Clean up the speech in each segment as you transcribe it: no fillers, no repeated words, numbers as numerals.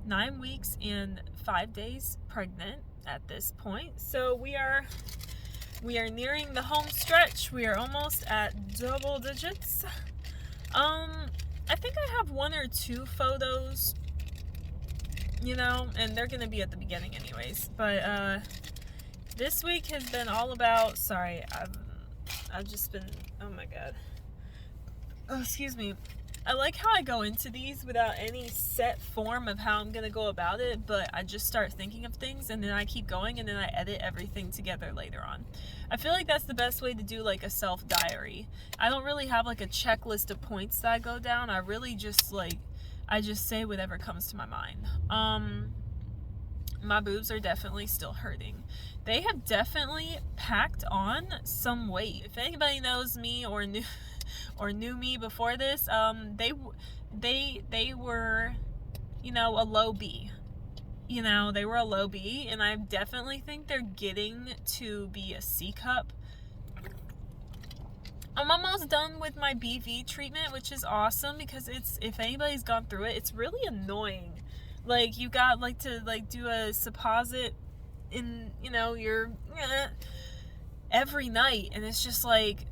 9 weeks and 5 days pregnant at this point. So we are nearing the home stretch. We are almost at double digits. I think I have 1 or 2 photos, and they're gonna be at the beginning anyways. But this week has been all about, sorry, I've just been, oh my god. Oh, excuse me. I like how I go into these without any set form of how I'm gonna go about it, but I just start thinking of things and then I keep going and then I edit everything together later on. I feel like that's the best way to do like a self-diary. I don't really have like a checklist of points that I go down. I really just I just say whatever comes to my mind. My boobs are definitely still hurting. They have definitely packed on some weight. If anybody knows me or knew me before this, they were, a low B. They were a low B, and I definitely think they're getting to be a C cup. I'm almost done with my BV treatment, which is awesome because if anybody's gone through it, it's really annoying. Like, you got to do a supposite in, your every night, and it's just like,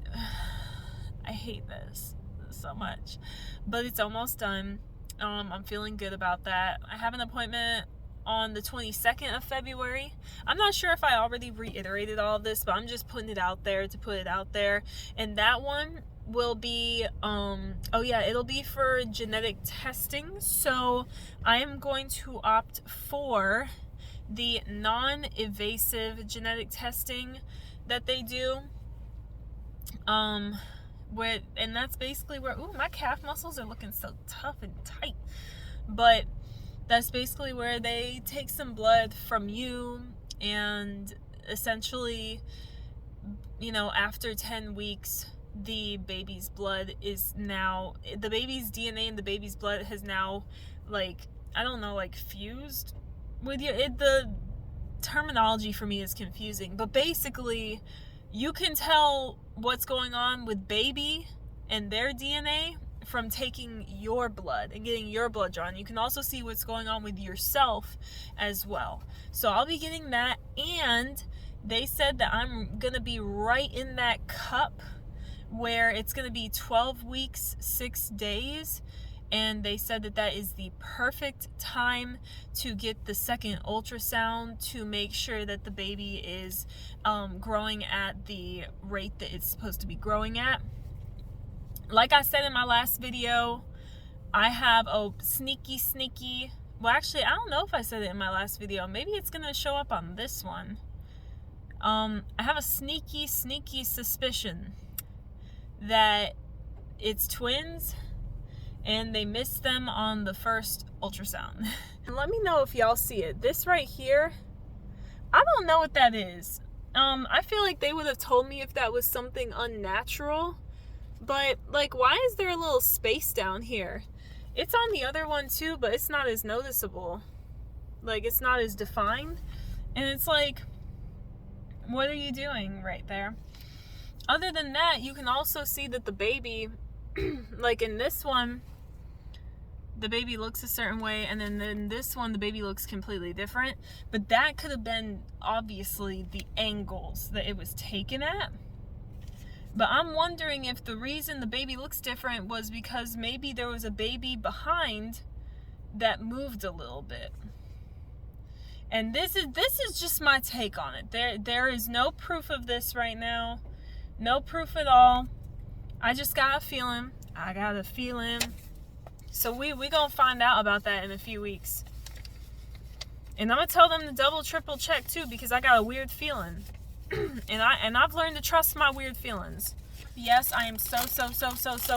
I hate this so much, but it's almost done. I'm feeling good about that. I have an appointment on the 22nd of February. I'm not sure if I already reiterated all of this, but I'm just putting it out there to put it out there. And that one will be, it'll be for genetic testing. So I am going to opt for the non-invasive genetic testing that they do. And that's basically where, my calf muscles are looking so tough and tight. But that's basically where they take some blood from you, and essentially, after 10 weeks, the baby's DNA in the baby's blood has now, fused with you. The terminology for me is confusing, but basically, you can tell what's going on with baby and their DNA from taking your blood and getting your blood drawn. You can also see what's going on with yourself as well. So I'll be getting that, and they said that I'm gonna be right in that cup where it's gonna be 12 weeks, 6 days. And they said that is the perfect time to get the second ultrasound to make sure that the baby is growing at the rate that it's supposed to be growing at. Like I said in my last video, I have a sneaky, well, actually, I don't know if I said it in my last video. Maybe it's going to show up on this one. I have a sneaky suspicion that it's twins, and they missed them on the first ultrasound. And let me know if y'all see it. This right here, I don't know what that is. I feel like they would have told me if that was something unnatural, but why is there a little space down here? It's on the other one too, but it's not as noticeable. It's not as defined. And it's what are you doing right there? Other than that, you can also see that the baby, in this one, the baby looks a certain way, and then in this one, the baby looks completely different. But that could have been, obviously, the angles that it was taken at. But I'm wondering if the reason the baby looks different was because maybe there was a baby behind that moved a little bit. And this is just my take on it. There is no proof of this right now. No proof at all. I just got a feeling. So we gonna find out about that in a few weeks. And I'm gonna tell them to double, triple check too, because I got a weird feeling. and I've learned to trust my weird feelings. Yes, I am so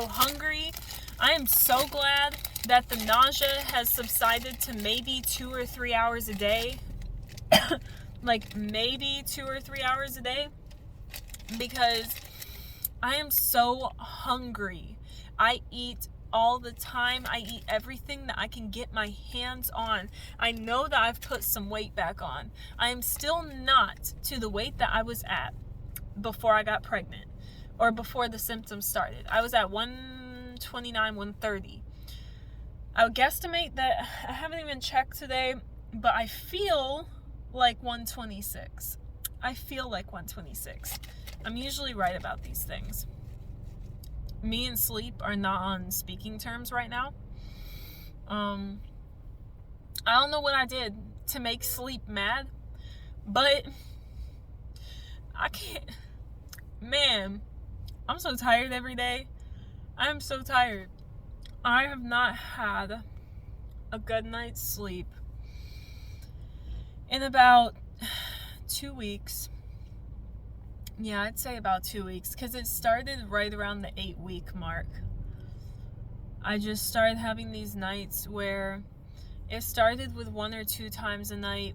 hungry. I am so glad that the nausea has subsided to maybe 2 or 3 hours a day. Maybe 2 or 3 hours a day. Because I am so hungry. I eat all the time. I eat everything that I can get my hands on. I know that I've put some weight back on. I am still not to the weight that I was at before I got pregnant or before the symptoms started. I was at 129, 130. I would guesstimate that, I haven't even checked today, but I feel like 126. I feel like 126. I'm usually right about these things. Me and sleep are not on speaking terms right now. I don't know what I did to make sleep mad, but I can't. Man, I'm so tired every day. I'm so tired. I have not had a good night's sleep in about 2 weeks. Yeah, I'd say about 2 weeks, because it started right around the 8-week mark. I just started having these nights where it started with 1 or 2 times a night,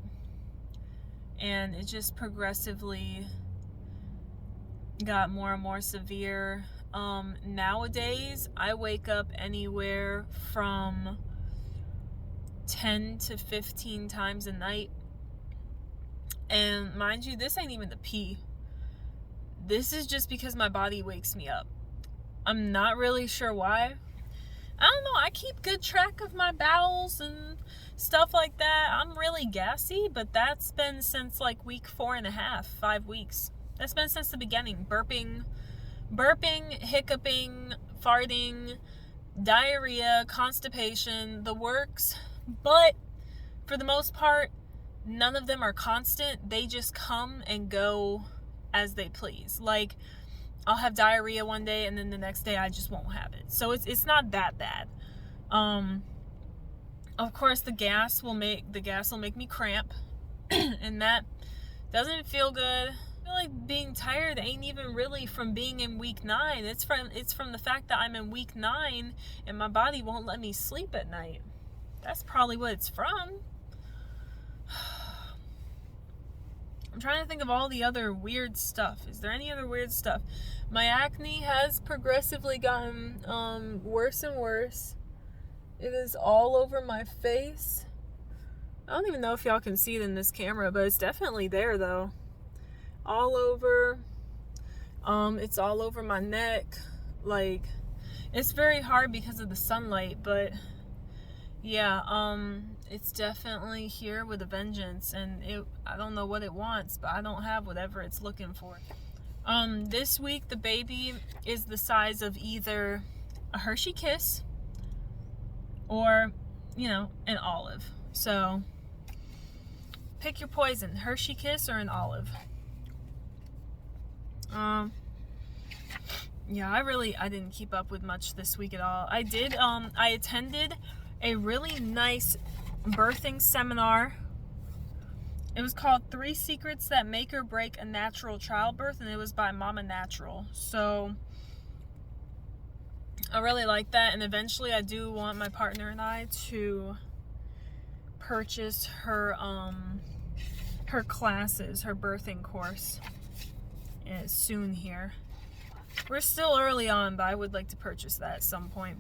and it just progressively got more and more severe. Nowadays, I wake up anywhere from 10 to 15 times a night. And mind you, this ain't even the pee. This is just because my body wakes me up. I'm not really sure why. I don't know. I keep good track of my bowels and stuff like that. I'm really gassy, but that's been since like week 4.5, 5 weeks. That's been since the beginning. Burping, hiccuping, farting, diarrhea, constipation, the works. But for the most part, none of them are constant. They just come and go as they please. Like, I'll have diarrhea one day and then the next day I just won't have it. So it's not that bad. Of course the gas will make me cramp and that doesn't feel good. I feel like being tired ain't even really from being in week 9. It's from the fact that I'm in week 9 and my body won't let me sleep at night. That's probably what it's from. I'm trying to think of all the other weird stuff. Is there any other weird stuff? My acne has progressively gotten worse and worse. It is all over my face. I don't even know if y'all can see it in this camera, but it's definitely there though. All over. It's all over my neck. Like, it's very hard because of the sunlight, but yeah, it's definitely here with a vengeance, and I don't know what it wants, but I don't have whatever it's looking for. This week the baby is the size of either a Hershey Kiss or, an olive. So pick your poison, Hershey Kiss or an olive. Yeah, I didn't keep up with much this week at all. I did, I attended a really nice birthing seminar. It was called 3 Secrets That Make or Break a Natural Childbirth, and it was by Mama Natural. So I really like that, and eventually I do want my partner and I to purchase her classes, her birthing course soon here. We're still early on, but I would like to purchase that at some point.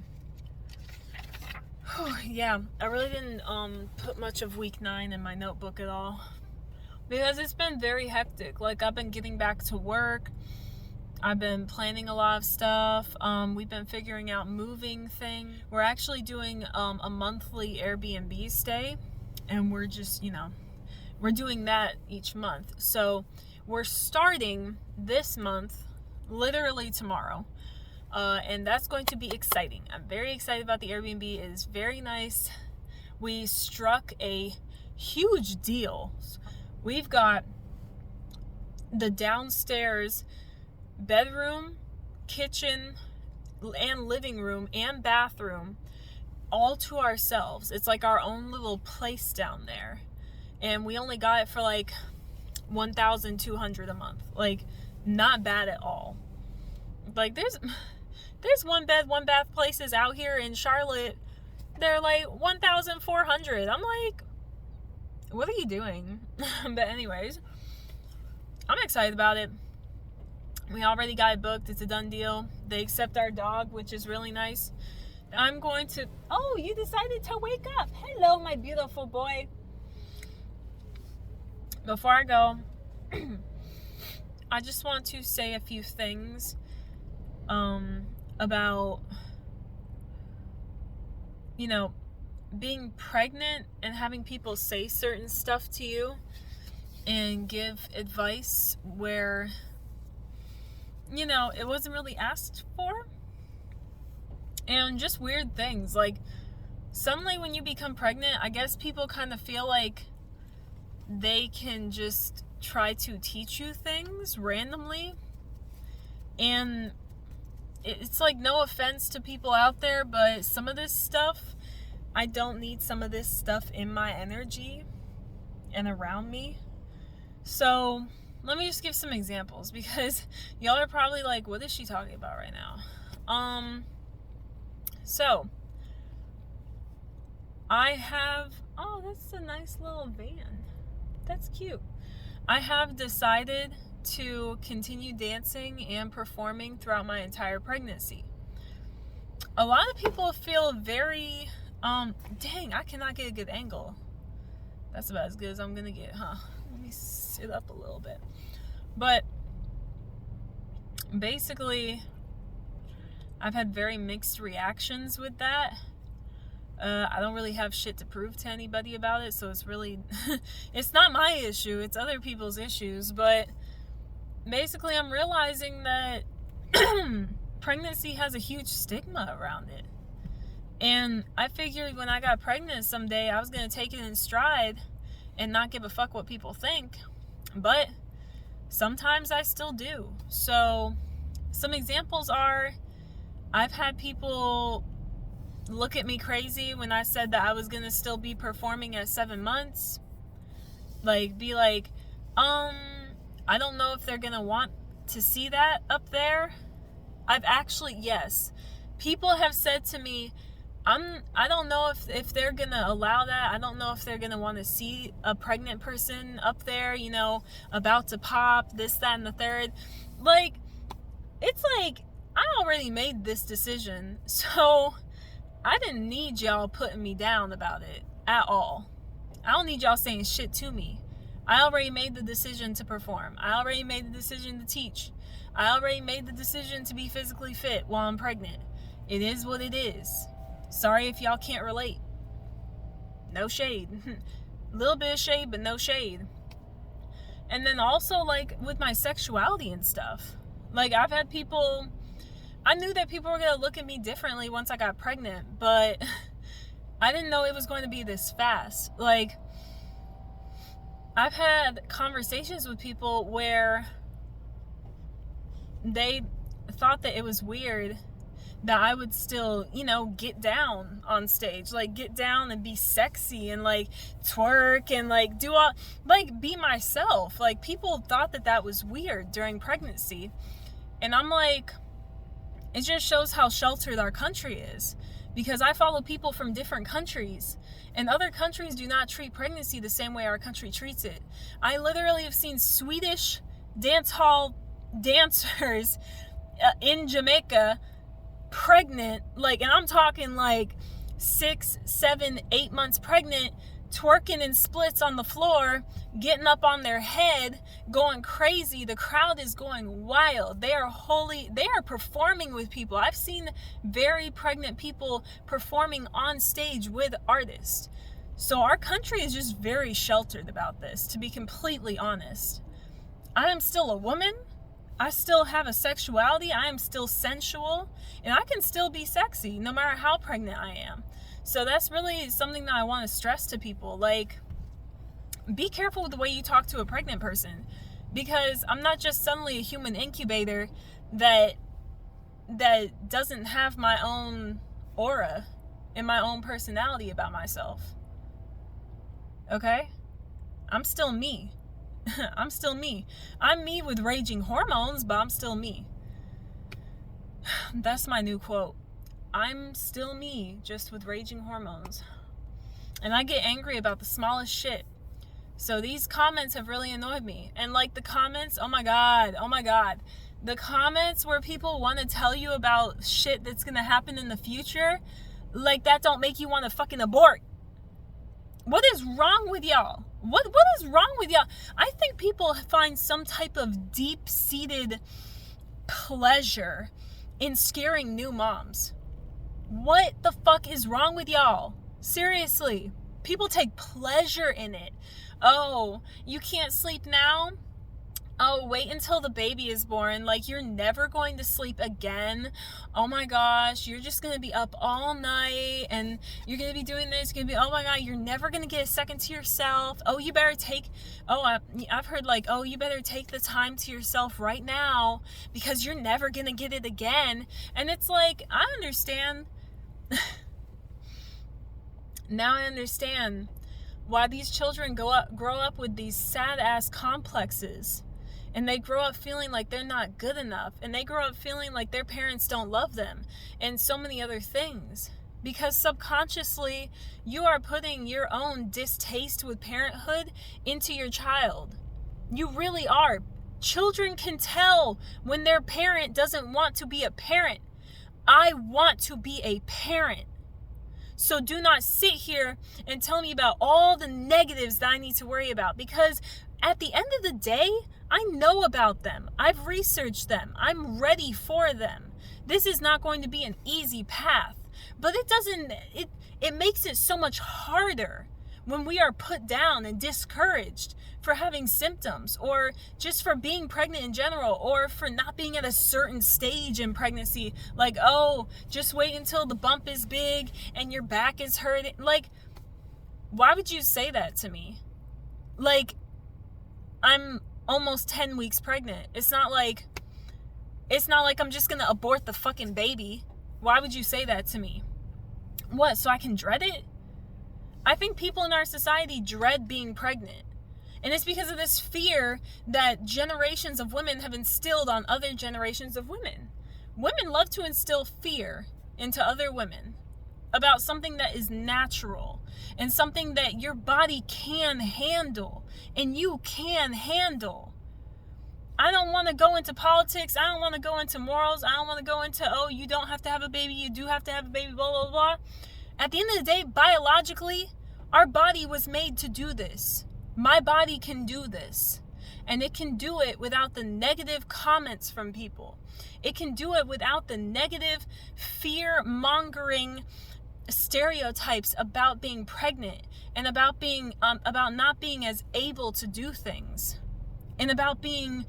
Yeah, I really didn't put much of week 9 in my notebook at all because it's been very hectic. Like, I've been getting back to work. I've been planning a lot of stuff. We've been figuring out moving thing. We're actually doing a monthly Airbnb stay, and we're just, we're doing that each month. So we're starting this month literally tomorrow. And that's going to be exciting. I'm very excited about the Airbnb. It is very nice. We struck a huge deal. We've got the downstairs bedroom, kitchen, and living room and bathroom all to ourselves. It's like our own little place down there. And we only got it for like $1,200 a month. Like, not bad at all. Like, there's 1 bed, 1 bath places out here in Charlotte. They're like $1,400. I'm like, what are you doing? But anyways, I'm excited about it. We already got it booked. It's a done deal. They accept our dog, which is really nice. I'm going to... Oh, you decided to wake up. Hello, my beautiful boy. Before I go, I just want to say a few things about, being pregnant and having people say certain stuff to you and give advice where, you know, it wasn't really asked for. And just weird things. Like, suddenly when you become pregnant, I guess people kind of feel like they can just try to teach you things randomly. And it's like, no offense to people out there, but some of this stuff, I don't need some of this stuff in my energy and around me. So let me just give some examples, because y'all are probably like, what is she talking about right now? So I have, oh, that's a nice little van. That's cute. I have decided to continue dancing and performing throughout my entire pregnancy. A lot of people feel very, dang, I cannot get a good angle. That's about as good as I'm gonna get, huh? Let me sit up a little bit. But basically, I've had very mixed reactions with that. I don't really have shit to prove to anybody about it, so it's really, it's not my issue, it's other people's issues. But basically, I'm realizing that pregnancy has a huge stigma around it. And I figured when I got pregnant someday, I was going to take it in stride and not give a fuck what people think. But sometimes I still do. So some examples are, I've had people look at me crazy when I said that I was going to still be performing at 7 months. Like, be like, I don't know if they're going to want to see that up there. I've actually, yes. People have said to me, I don't know if they're going to allow that. I don't know if they're going to want to see a pregnant person up there, you know, about to pop, this, that, and the third. Like, it's like, I already made this decision, so I didn't need y'all putting me down about it at all. I don't need y'all saying shit to me. I already made the decision to perform. I already made the decision to teach. I already made the decision to be physically fit while I'm pregnant. It is what it is. Sorry if y'all can't relate. No shade. A little bit of shade, but no shade. And then also, like, with my sexuality and stuff. Like, I've had people, I knew that people were going to look at me differently once I got pregnant, but I didn't know it was going to be this fast. Like, I've had conversations with people where they thought that it was weird that I would still, you know, get down on stage, like get down and be sexy and like twerk and like do all, like be myself. Like, people thought that that was weird during pregnancy. And I'm like, it just shows how sheltered our country is, because I follow people from different countries, and other countries do not treat pregnancy the same way our country treats it. I literally have seen Swedish dance hall dancers in Jamaica pregnant, like, and I'm talking like 6, 7, 8 months pregnant, twerking in splits on the floor, getting up on their head, going crazy. The crowd is going wild. They are performing with people. I've seen very pregnant people performing on stage with artists. So our country is just very sheltered about this, to be completely honest. I am still a woman. I still have a sexuality. I am still sensual, and I can still be sexy no matter how pregnant I am. So that's really something that I want to stress to people. Like, be careful with the way you talk to a pregnant person, because I'm not just suddenly a human incubator that doesn't have my own aura and my own personality about myself. Okay? I'm still me. I'm still me. I'm me with raging hormones, but I'm still me. That's my new quote. I'm still me, just with raging hormones. And I get angry about the smallest shit. So these comments have really annoyed me. And like the comments, oh my god. The comments where people want to tell you about shit that's going to happen in the future, like that don't make you want to fucking abort. What is wrong with y'all? What is wrong with y'all? I think people find some type of deep-seated pleasure in scaring new moms. What the fuck is wrong with y'all? Seriously. People take pleasure in it. Oh, you can't sleep now? Oh, wait until the baby is born. Like, you're never going to sleep again. Oh my gosh, you're just going to be up all night and you're going to be doing this. You're going to be, oh my God, you're never going to get a second to yourself. Oh, you better take, I've heard like, oh, you better take the time to yourself right now because you're never going to get it again. And it's like, I understand. Now I understand why these children grow up with these sad ass complexes, and they grow up feeling like they're not good enough, and they grow up feeling like their parents don't love them, and so many other things, because subconsciously you are putting your own distaste with parenthood into your child. You really are. Children can tell when their parent doesn't want to be a parent. I want to be a parent. So do not sit here and tell me about all the negatives that I need to worry about, because at the end of the day, I know about them. I've researched them. I'm ready for them. This is not going to be an easy path, but it makes it so much harder when we are put down and discouraged for having symptoms, or just for being pregnant in general, or for not being at a certain stage in pregnancy. Like, oh, just wait until the bump is big and your back is hurting. Like, why would you say that to me? Like, I'm almost 10 weeks pregnant. It's not like I'm just gonna abort the fucking baby. Why would you say that to me? What, so I can dread it? I think people in our society dread being pregnant. And it's because of this fear that generations of women have instilled on other generations of women. Women love to instill fear into other women about something that is natural and something that your body can handle and you can handle. I don't want to go into politics. I don't want to go into morals. I don't want to go into, oh, you don't have to have a baby. You do have to have a baby, blah, blah, blah. At the end of the day, biologically, our body was made to do this. My body can do this. And it can do it without the negative comments from people. It can do it without the negative, fear-mongering stereotypes about being pregnant and about not being as able to do things. And about being,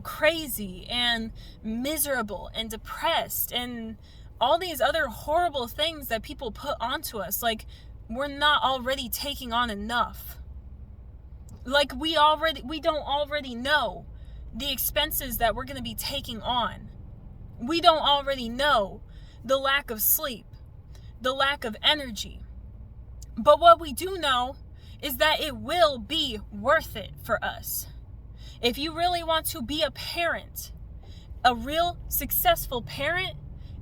crazy and miserable and depressed and all these other horrible things that people put onto us. Like, we're not already taking on enough. Like, we don't already know the expenses that we're going to be taking on. We don't already know the lack of sleep, the lack of energy. But what we do know is that it will be worth it for us. If you really want to be a parent, a real successful parent,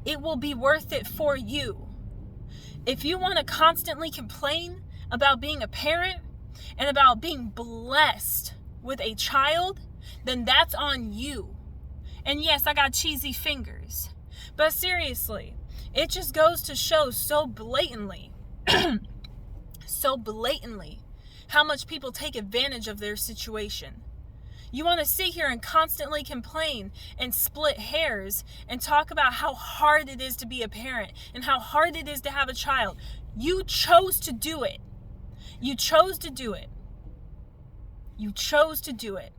it will be worth it for you. If you want to constantly complain about being a parent and about being blessed with a child, then that's on you. And yes, I got cheesy fingers. But seriously, it just goes to show so blatantly, how much people take advantage of their situation. You want to sit here and constantly complain and split hairs and talk about how hard it is to be a parent and how hard it is to have a child. You chose to do it. You chose to do it. You chose to do it.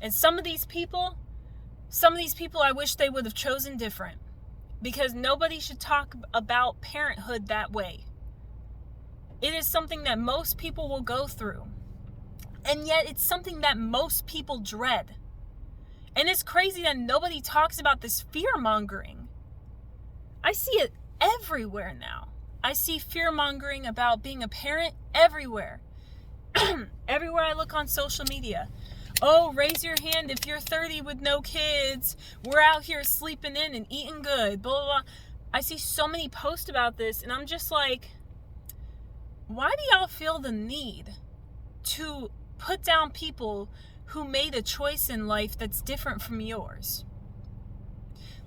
And some of these people, I wish they would have chosen different, because nobody should talk about parenthood that way. It is something that most people will go through. And yet it's something that most people dread. And it's crazy that nobody talks about this fear-mongering. I see it everywhere now. I see fear-mongering about being a parent everywhere. Everywhere I look on social media. Oh, raise your hand if you're 30 with no kids. We're out here sleeping in and eating good. Blah, blah, blah. I see so many posts about this, and I'm just like, why do y'all feel the need to put down people who made a choice in life that's different from yours?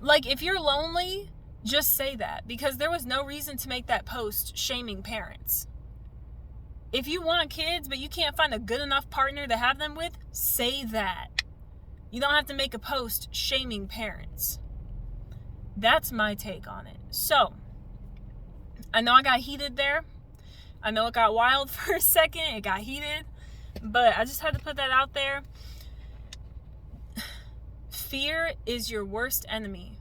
Like, if you're lonely, just say that, because there was no reason to make that post shaming parents. If you want kids but you can't find a good enough partner to have them with, say that. You don't have to make a post shaming parents. That's my take on it. So, I know I got heated there, I know it got wild for a second. It got heated. But I just had to put that out there. Fear is your worst enemy.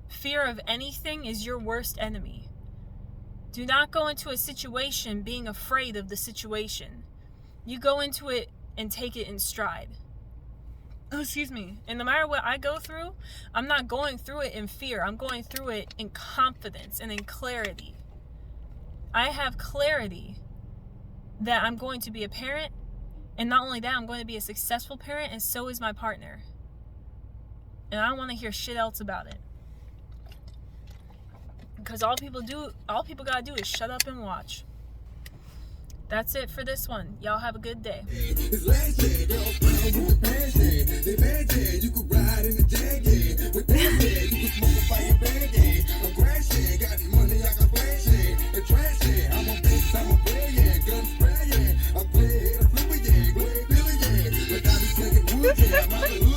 Fear of anything is your worst enemy. Do not go into a situation being afraid of the situation. You go into it and take it in stride. Oh, excuse me. And no matter what I go through, I'm not going through it in fear. I'm going through it in confidence and in clarity. I have clarity that I'm going to be a parent, and not only that, I'm going to be a successful parent, and so is my partner. And I don't want to hear shit else about it. Because all people gotta do is shut up and watch. That's it for this one. Y'all have a good day. I'm